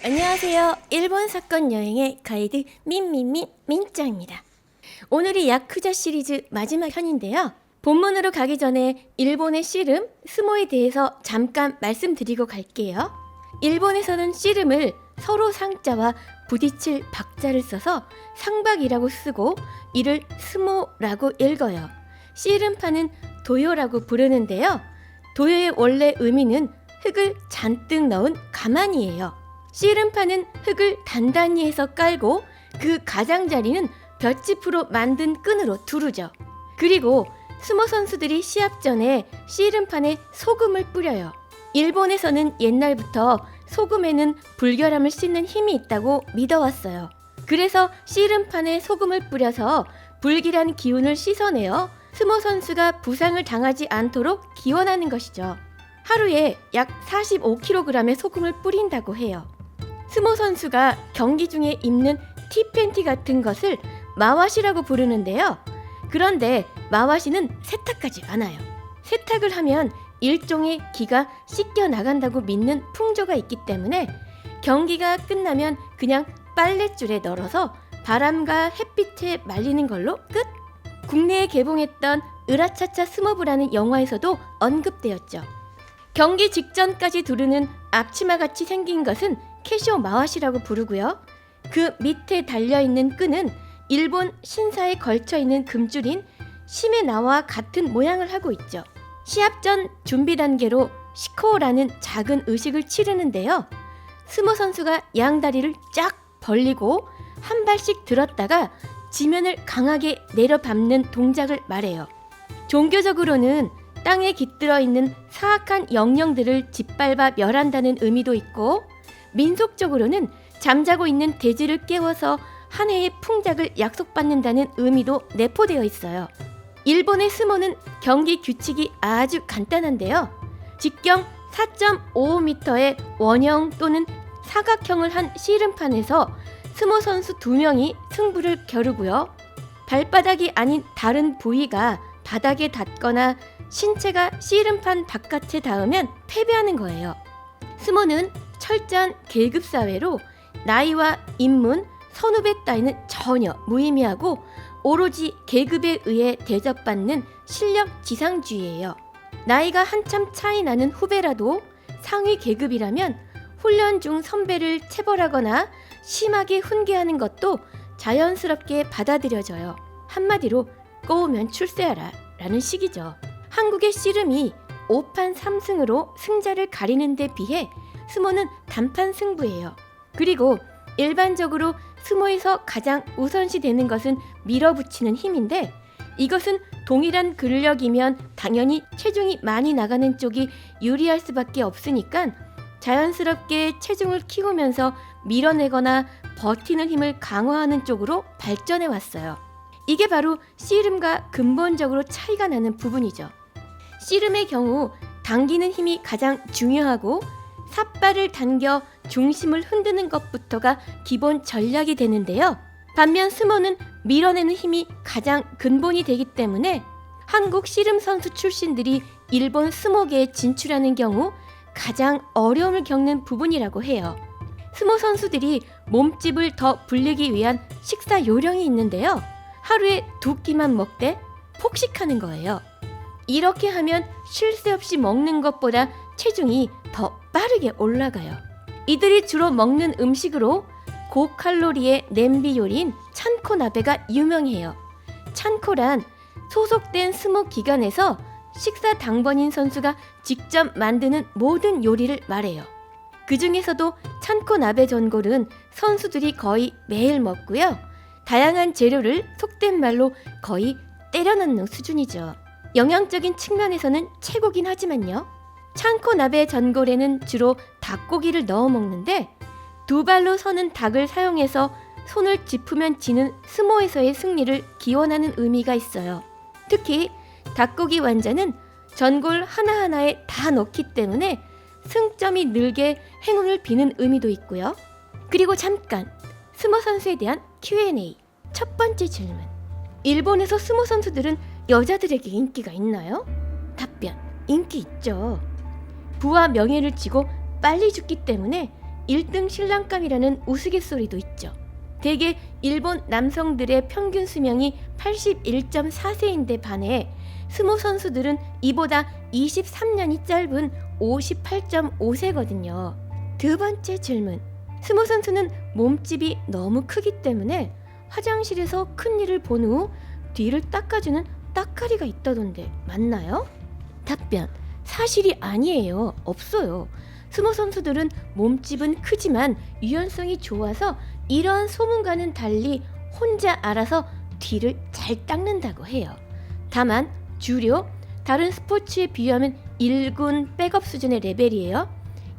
안녕하세요. 일본 사건 여행의 가이드 민짱입니다. 오늘이 야쿠자 시리즈 마지막 편인데요. 본문으로 가기 전에 일본의 씨름, 스모에 대해서 잠깐 말씀드리고 갈게요. 일본에서는 씨름을 서로 상자와 부딪힐 박자를 써서 상박이라고 쓰고 이를 스모라고 읽어요. 씨름판은 도요라고 부르는데요. 도요의 원래 의미는 흙을 잔뜩 넣은 가마니예요. 씨름판은 흙을 단단히 해서 깔고 그 가장자리는 볏짚으로 만든 끈으로 두르죠. 그리고 스모 선수들이 시합 전에 씨름판에 소금을 뿌려요. 일본에서는 옛날부터 소금에는 불결함을 씻는 힘이 있다고 믿어왔어요. 그래서 씨름판에 소금을 뿌려서 불길한 기운을 씻어내어 스모 선수가 부상을 당하지 않도록 기원하는 것이죠. 하루에 약 45kg의 소금을 뿌린다고 해요. 스모 선수가 경기 중에 입는 티팬티 같은 것을 마와시라고 부르는데요. 그런데 마와시는 세탁하지 않아요. 세탁을 하면 일종의 기가 씻겨 나간다고 믿는 풍조가 있기 때문에 경기가 끝나면 그냥 빨랫줄에 널어서 바람과 햇빛에 말리는 걸로 끝! 국내에 개봉했던 으라차차 스모부라는 영화에서도 언급되었죠. 경기 직전까지 두르는 앞치마같이 생긴 것은 캐시오 마와시라고 부르고요. 그 밑에 달려있는 끈은 일본 신사에 걸쳐있는 금줄인 시메나와 같은 모양을 하고 있죠. 시합 전 준비 단계로 시코라는 작은 의식을 치르는데요. 스모 선수가 양다리를 쫙 벌리고 한 발씩 들었다가 지면을 강하게 내려밟는 동작을 말해요. 종교적으로는 땅에 깃들어 있는 사악한 영령들을 짓밟아 멸한다는 의미도 있고, 민속적으로는 잠자고 있는 대지를 깨워서 한 해의 풍작을 약속받는다는 의미도 내포되어 있어요. 일본의 스모는 경기 규칙이 아주 간단한데요. 직경 4.55m의 원형 또는 사각형을 한 씨름판에서 스모 선수 2명이 승부를 겨루고요. 발바닥이 아닌 다른 부위가 바닥에 닿거나 신체가 씨름판 바깥에 닿으면 패배하는 거예요. 스모는 철저한 계급사회로 나이와 인문, 선후배 따위는 전혀 무의미하고 오로지 계급에 의해 대접받는 실력 지상주의예요. 나이가 한참 차이 나는 후배라도 상위 계급이라면 훈련 중 선배를 체벌하거나 심하게 훈계하는 것도 자연스럽게 받아들여져요. 한마디로 꼬우면 출세하라 라는 식이죠. 한국의 씨름이 5판 3승으로 승자를 가리는 데 비해 스모는 단판 승부예요. 그리고 일반적으로 스모에서 가장 우선시 되는 것은 밀어붙이는 힘인데, 이것은 동일한 근력이면 당연히 체중이 많이 나가는 쪽이 유리할 수밖에 없으니까 자연스럽게 체중을 키우면서 밀어내거나 버티는 힘을 강화하는 쪽으로 발전해 왔어요. 이게 바로 씨름과 근본적으로 차이가 나는 부분이죠. 씨름의 경우 당기는 힘이 가장 중요하고 삿발을 당겨 중심을 흔드는 것부터가 기본 전략이 되는데요. 반면 스모는 밀어내는 힘이 가장 근본이 되기 때문에 한국 씨름 선수 출신들이 일본 스모계에 진출하는 경우 가장 어려움을 겪는 부분이라고 해요. 스모 선수들이 몸집을 더 불리기 위한 식사 요령이 있는데요. 하루에 2끼만 먹되 폭식하는 거예요. 이렇게 하면 쉴 새 없이 먹는 것보다 체중이 더 빠르게 올라가요. 이들이 주로 먹는 음식으로 고칼로리의 냄비 요리인 찬코나베가 유명해요. 찬코란 소속된 스모 기관에서 식사 당번인 선수가 직접 만드는 모든 요리를 말해요. 그 중에서도 찬코나베 전골은 선수들이 거의 매일 먹고요. 다양한 재료를 속된 말로 거의 때려 넣는 수준이죠. 영양적인 측면에서는 최고긴 하지만요. 찬코나베 전골에는 주로 닭고기를 넣어 먹는데, 2발로 서는 닭을 사용해서 손을 짚으면 지는 스모에서의 승리를 기원하는 의미가 있어요. 특히 닭고기 완자는 전골 하나하나에 다 넣기 때문에 승점이 늘게 행운을 비는 의미도 있고요. 그리고 잠깐 스모 선수에 대한 Q&A. 첫 번째 질문. 일본에서 스모 선수들은 여자들에게 인기가 있나요? 답변. 인기 있죠. 부와 명예를 지고 빨리 죽기 때문에 1등 신랑감이라는 우스갯소리도 있죠. 대개 일본 남성들의 평균 수명이 81.4세인데 반해 스모 선수들은 이보다 23년이 짧은 58.5세거든요. 두 번째 질문. 스모 선수는 몸집이 너무 크기 때문에 화장실에서 큰일을 본 후 뒤를 닦아주는 따까리가 있다던데 맞나요? 답변. 사실이 아니에요. 없어요. 스모 선수들은 몸집은 크지만 유연성이 좋아서 이러한 소문과는 달리 혼자 알아서 뒤를 잘 닦는다고 해요. 다만 주료, 다른 스포츠에 비하면 1군 백업 수준의 레벨이에요.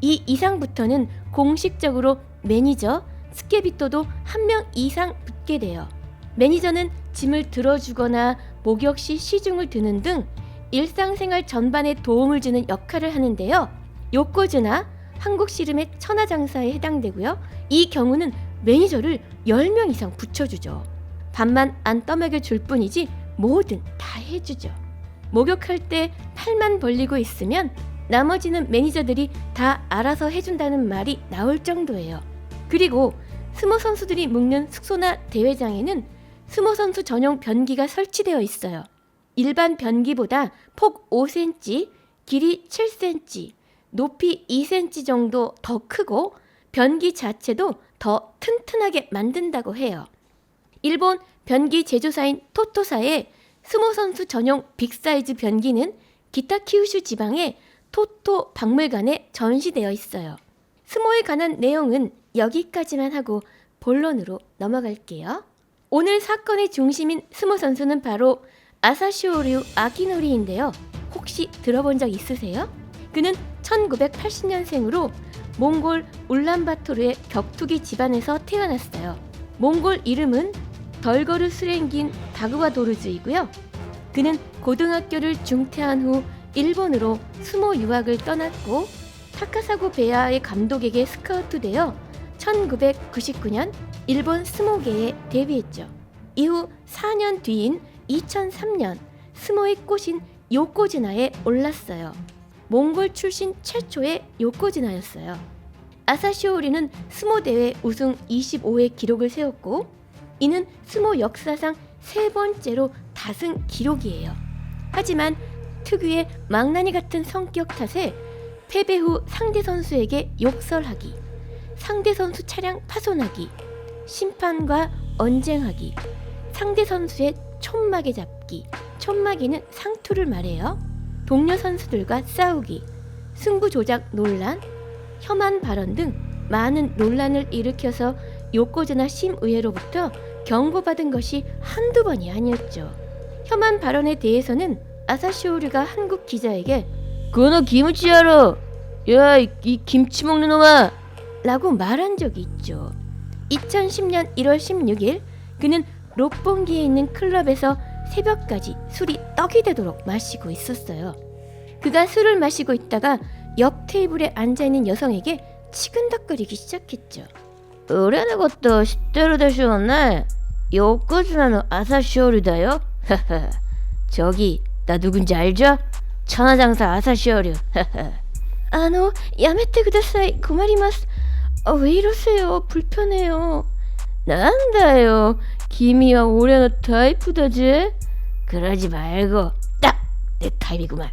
이 이상부터는 공식적으로 매니저, 스케비토도 한 명 이상 붙게 돼요. 매니저는 짐을 들어주거나 목욕 시 시중을 드는 등 일상생활 전반에 도움을 주는 역할을 하는데요. 요코즈나 한국 씨름의 천하장사에 해당되고요. 이 경우는 매니저를 10명 이상 붙여주죠. 밥만 안 떠먹여 줄 뿐이지 뭐든 다 해주죠. 목욕할 때 팔만 벌리고 있으면 나머지는 매니저들이 다 알아서 해준다는 말이 나올 정도예요. 그리고 스모 선수들이 묵는 숙소나 대회장에는 스모 선수 전용 변기가 설치되어 있어요. 일반 변기보다 폭 5cm, 길이 7cm, 높이 2cm 정도 더 크고 변기 자체도 더 튼튼하게 만든다고 해요. 일본 변기 제조사인 토토사의 스모 선수 전용 빅사이즈 변기는 기타키우슈 지방의 토토 박물관에 전시되어 있어요. 스모에 관한 내용은 여기까지만 하고 본론으로 넘어갈게요. 오늘 사건의 중심인 스모 선수는 바로 아사시오류 아키노리인데요. 혹시 들어본 적 있으세요? 그는 1980년생으로 몽골 울란바토르의 격투기 집안에서 태어났어요. 몽골 이름은 덜거르 수랭긴 다그와도르즈이고요. 그는 고등학교를 중퇴한 후 일본으로 수모 유학을 떠났고 타카사고 베야의 감독에게 스카우트되어 1999년 일본 스모계에 데뷔했죠. 이후 4년 뒤인 2003년 스모의 꽃인 요코즈나에 올랐어요. 몽골 출신 최초의 요코즈나였어요. 아사시오리는 스모 대회 우승 25회 기록을 세웠고 이는 스모 역사상 세 번째로 다승 기록이에요. 하지만 특유의 망나니 같은 성격 탓에 패배 후 상대 선수에게 욕설하기, 상대 선수 차량 파손하기, 심판과 언쟁하기, 상대 선수의 촌마개 잡기, 촌마개는 상투를 말해요. 동료 선수들과 싸우기, 승부 조작 논란, 혐한 발언 등 많은 논란을 일으켜서 요코즈나 심의회로부터 경고받은 것이 한두 번이 아니었죠. 혐한 발언에 대해서는 아사시오류가 한국 기자에게 그너 김치 알아? 야, 이 김치 먹는 놈아! 라고 말한 적이 있죠. 2010년 1월 16일 그는 롯본기에 있는 클럽에서 새벽까지 술이 떡이 되도록 마시고 있었어요. 그가 술을 마시고 있다가 옆 테이블에 앉아있는 여성에게 치근덕거리기 시작했죠. 俺のこと知ってるでしょうね. 요코즈나의 아사시오류다요. 저기 나 누군지 알죠? 천하장사 아사시오류. やめてください. 困ります. 왜 이러세요? 불편해요. 난다요. 김이와 올해의 타입이다지. 그러지 말고 딱 내 타입이구만.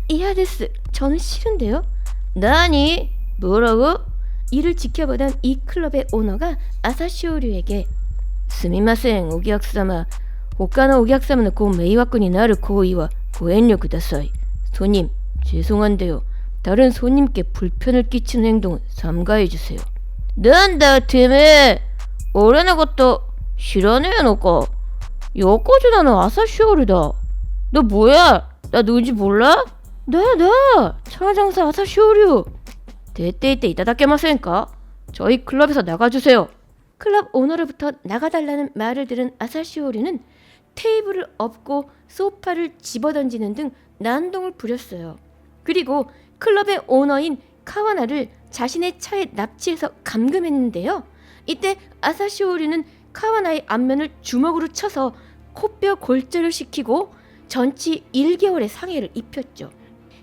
이야 데스. 저는 싫은데요. 나니? 뭐라고? 이를 지켜보던 이 클럽의 오너가 아사시오류에게 すみませんお客様他のお客様の迷惑になる行為はご遠慮ください. 손님, 죄송한데요. 다른 손님께 불편을 끼치는 행동은 삼가해주세요. 난다 때문에俺のこと知らねえのか? 요코즈나의 아사시오류다. 너 뭐야? 나 누군지 몰라? 나 천하장사 아사시오류. 대떼이떼 이타다케마센까? 저희 클럽에서 나가주세요. 클럽 오너로부터 나가달라는 말을 들은 아사시오류는 테이블을 엎고 소파를 집어던지는 등 난동을 부렸어요. 그리고 클럽의 오너인 카와나를 자신의 차에 납치해서 감금했는데요. 이때 아사시오류는 카와나의 안면을 주먹으로 쳐서 코뼈 골절을 시키고 전치 1개월의 상해를 입혔죠.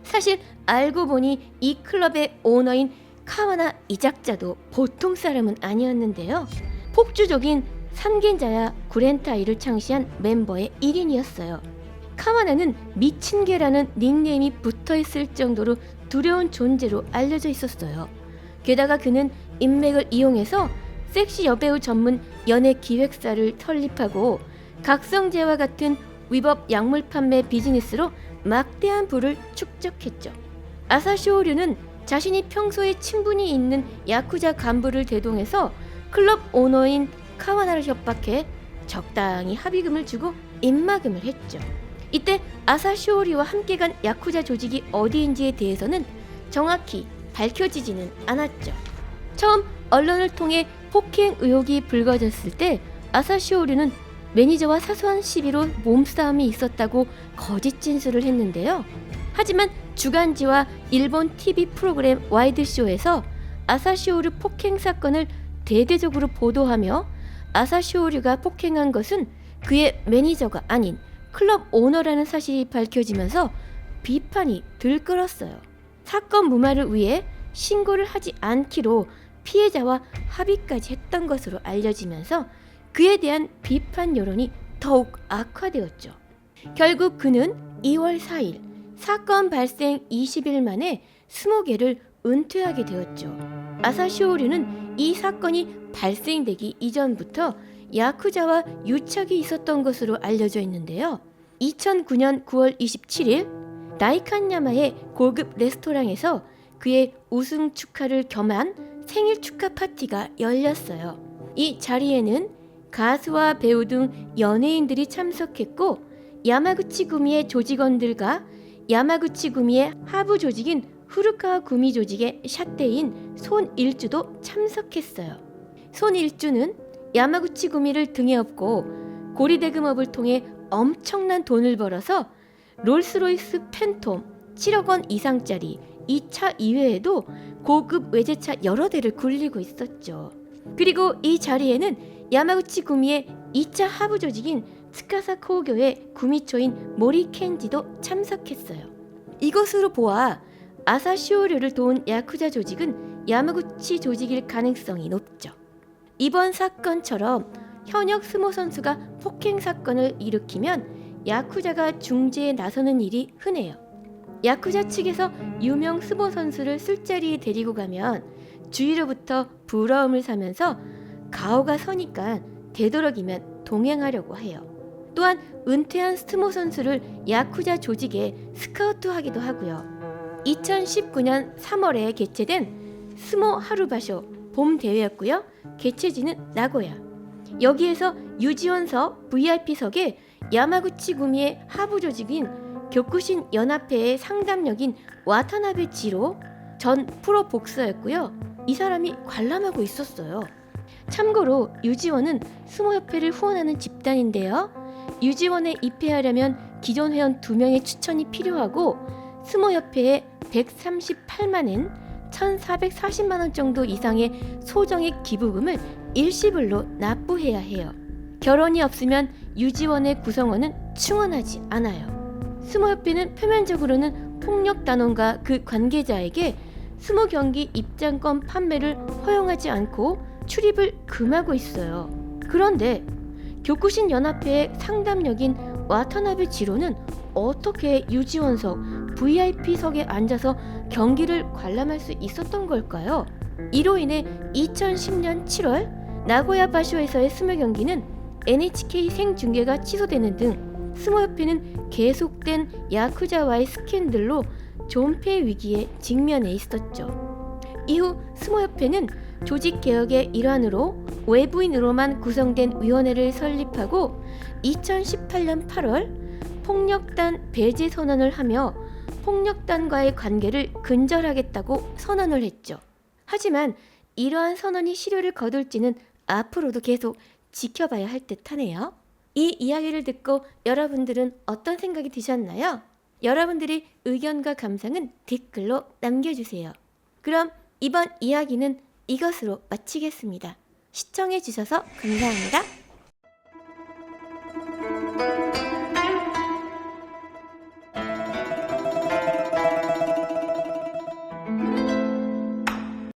사실 알고 보니 이 클럽의 오너인 카와나 이작자도 보통 사람은 아니었는데요. 폭주족인 삼겐자야 구렌타이를 창시한 멤버의 1인이었어요. 카와나는 미친 개라는 닉네임이 붙어있을 정도로 두려운 존재로 알려져 있었어요. 게다가 그는 인맥을 이용해서 섹시 여배우 전문 연예 기획사를 설립하고 각성제와 같은 위법 약물 판매 비즈니스로 막대한 부를 축적했죠. 아사시오류는 자신이 평소에 친분이 있는 야쿠자 간부를 대동해서 클럽 오너인 카와나를 협박해 적당히 합의금을 주고 입막음을 했죠. 이때 아사시오리와 함께 간 야쿠자 조직이 어디인지에 대해서는 정확히 밝혀지지는 않았죠. 처음 언론을 통해 폭행 의혹이 불거졌을 때 아사시오리는 매니저와 사소한 시비로 몸싸움이 있었다고 거짓 진술을 했는데요. 하지만 주간지와 일본 TV 프로그램 와이드쇼에서 아사시오류 폭행 사건을 대대적으로 보도하며 아사시오류가 폭행한 것은 그의 매니저가 아닌 클럽 오너라는 사실이 밝혀지면서 비판이 들끓었어요. 사건 무마를 위해 신고를 하지 않기로 피해자와 합의까지 했던 것으로 알려지면서 그에 대한 비판 여론이 더욱 악화되었죠. 결국 그는 2월 4일 사건 발생 20일 만에 스모게를 은퇴하게 되었죠. 아사시오류는 이 사건이 발생되기 이전부터 야쿠자와 유착이 있었던 것으로 알려져 있는데요. 2009년 9월 27일 나이칸야마의 고급 레스토랑에서 그의 우승 축하를 겸한 생일 축하 파티가 열렸어요. 이 자리에는 가수와 배우 등 연예인들이 참석했고 야마구치 구미의 조직원들과 야마구치 구미의 하부 조직인 후루카와 구미 조직의 샷대인 손일주도 참석했어요. 손일주는 야마구치 구미를 등에 업고 고리대금업을 통해 엄청난 돈을 벌어서 롤스로이스 팬톰 7억 원 이상짜리 이 차 이외에도 고급 외제차 여러 대를 굴리고 있었죠. 그리고 이 자리에는 야마구치 구미의 2차 하부 조직인 스카사 코교의 구미초인 모리 켄지도 참석했어요. 이것으로 보아 아사시오류를 도운 야쿠자 조직은 야마구치 조직일 가능성이 높죠. 이번 사건처럼 현역 스모 선수가 폭행 사건을 일으키면 야쿠자가 중재에 나서는 일이 흔해요. 야쿠자 측에서 유명 스모 선수를 술자리에 데리고 가면 주위로부터 부러움을 사면서 가오가 서니까 되도록이면 동행하려고 해요. 또한 은퇴한 스모 선수를 야쿠자 조직에 스카우트하기도 하고요. 2019년 3월에 개최된 스모 하루바쇼 봄 대회였고요. 개최지는 나고야. 여기에서 유지원석 VIP석에 야마구치 구미의 하부 조직인 교쿠신 연합회의 상담역인 와타나베 지로 전 프로 복서였고요. 이 사람이 관람하고 있었어요. 참고로 유지원은 스모협회를 후원하는 집단인데요. 유지원에 입회하려면 기존 회원 2명의 추천이 필요하고 스모협회에 138만엔 1,440만원 정도 이상의 소정액 기부금을 일시불로 납부해야 해요. 결혼이 없으면 유지원의 구성원은 충원하지 않아요. 스모협회는 표면적으로는 폭력단원과 그 관계자에게 스모 경기 입장권 판매를 허용하지 않고 출입을 금하고 있어요. 그런데 교쿠신 연합회의 상담역인 와타나베 지로는 어떻게 유지원석 VIP석에 앉아서 경기를 관람할 수 있었던 걸까요? 이로 인해 2010년 7월 나고야 바쇼에서의 스모 경기는 NHK 생중계가 취소되는 등 스모협회는 계속된 야쿠자와의 스캔들로 존폐 위기에 직면해 있었죠. 이후 스모협회는 조직 개혁의 일환으로 외부인으로만 구성된 위원회를 설립하고 2018년 8월 폭력단 배제 선언을 하며 폭력단과의 관계를 근절하겠다고 선언을 했죠. 하지만 이러한 선언이 실효를 거둘지는 앞으로도 계속 지켜봐야 할 듯하네요. 이 이야기를 듣고 여러분들은 어떤 생각이 드셨나요? 여러분들의 의견과 감상은 댓글로 남겨주세요. 그럼 이번 이야기는 이것으로 마치겠습니다. 시청해주셔서 감사합니다.